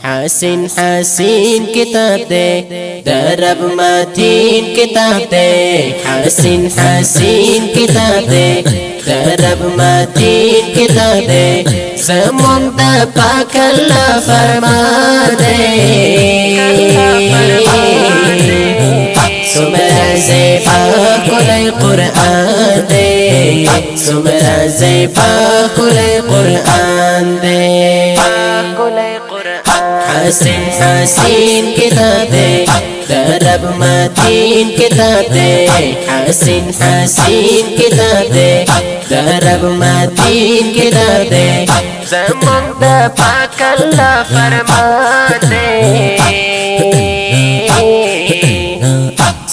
حسین حسین کتاب دے درب متین کتاب دے حسین حسین کتاب دے درب متین کتاب دے زمان دا پاک اللہ فرمان دے سمرا زیبا کلی قرآن دے سمرا زیبا کلی قرآن دے حسین حسین کتاب دے درب متین کتاب دے حسین حسین کتاب دے درب متین کتاب دے زمان دا پاک اللہ فرمان دے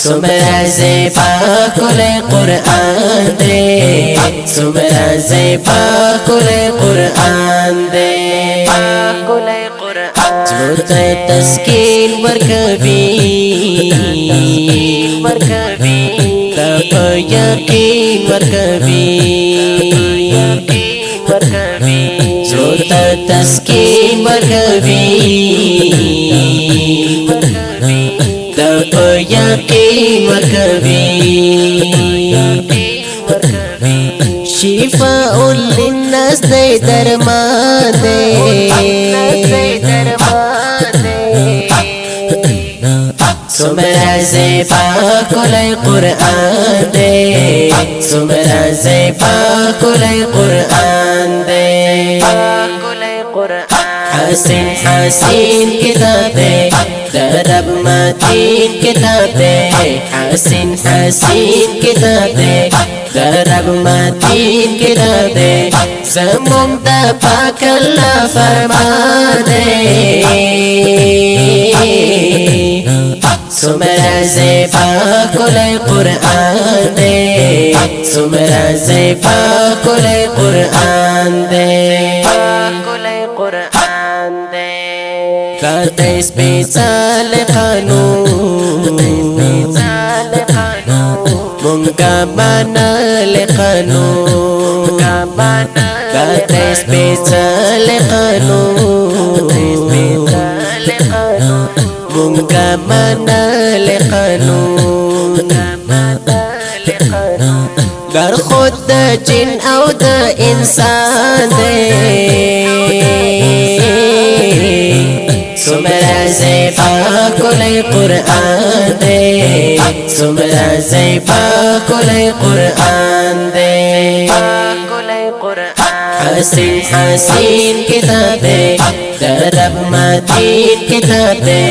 سمرا زیبا کلی قرآن دے سمرا زیبا کلی قرآن دے زړه تسکین ورکوي تا په یقین ورکوي زړه تسکین ورکوي تا په یقین ورکوي شفاء للناس دے درمان دے سمرا زیبا کلی قرآن دے سمرا زیبا کلی قرآن دے حسین حسین کتاب دے درب متین کتاب دے حسین حسین کتاب دے درب متین کتاب دے زمان دا پاک اللہ فرمان دے سمرا زیبا کلی قرآن دے سمرا زیبا کلی قرآن دے کاتے سپیڅل قانون مونږه منل قانون کاتے سپیڅل قانون مونږه منل قانون گر خود د جن او د انسان دے سمرا زیبا کلی قرآن دے سمرا زیبا کلی قرآن دے حسین حسین کتاب دے درب متین کتاب دے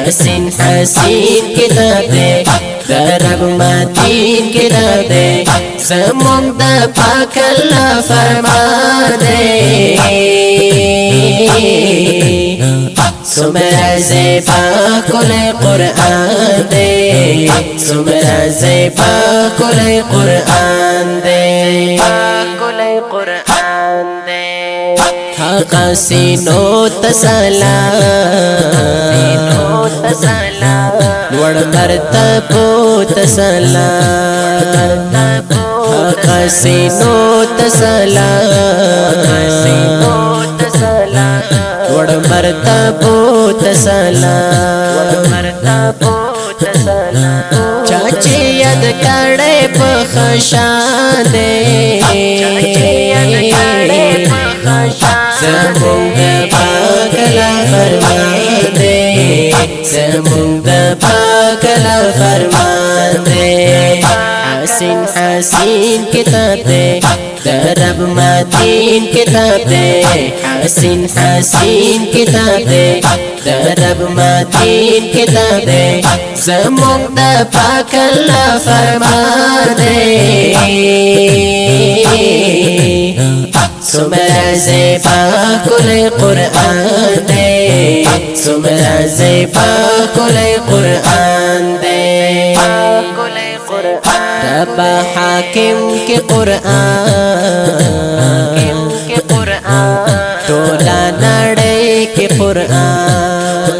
حسین حسین کتاب دے درب متین کتاب دے زمان دا پاک اللہ فرمان دے سمرا زیبا کلی قرآن دے سمرا زیبا کلی قرآن دے حق سینو تسلام لوړ مرتبو تسلام حق سینو تسلام لوړ مرتبو تسلام چاچی یاد کړه په خشان دے زمونږ پاک لا فرمان دے زمونږ پاک لا فرمان دے حسین حسین کتاب دے درب متین کتاب دے حسین حسین کتاب دے درب متین کتاب دے زمونږ د پاک الله فرمان دے سمرا زیبا کلی قرآن دے سمرا زیبا کلی قرآن دے رب حاکم کے قرآن ټوله نړۍ کې قرآن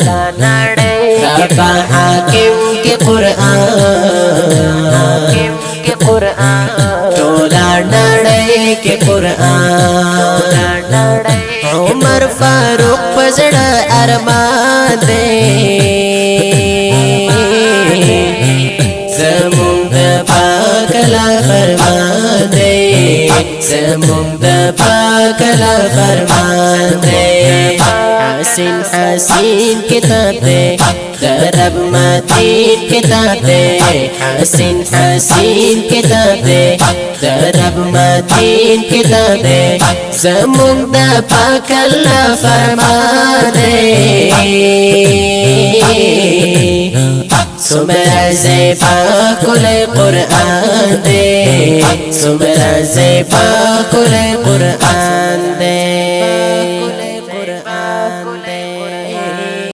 رب حاکم کے قرآن ټوله نړۍ کې قرآن عمر فاروق پزړه فرمان دے زمون دا پاک الله فرمان دے زمون دا پاک الله فرمان دے حسین حسین کتاب دے رب متین کتاب دے حسین حسین کتاب دے رب متین کتاب دے زمون دا پاک الله فرمان دے سمرا زیبا کل قرآن دے سمرا زیبا کل قرآن دے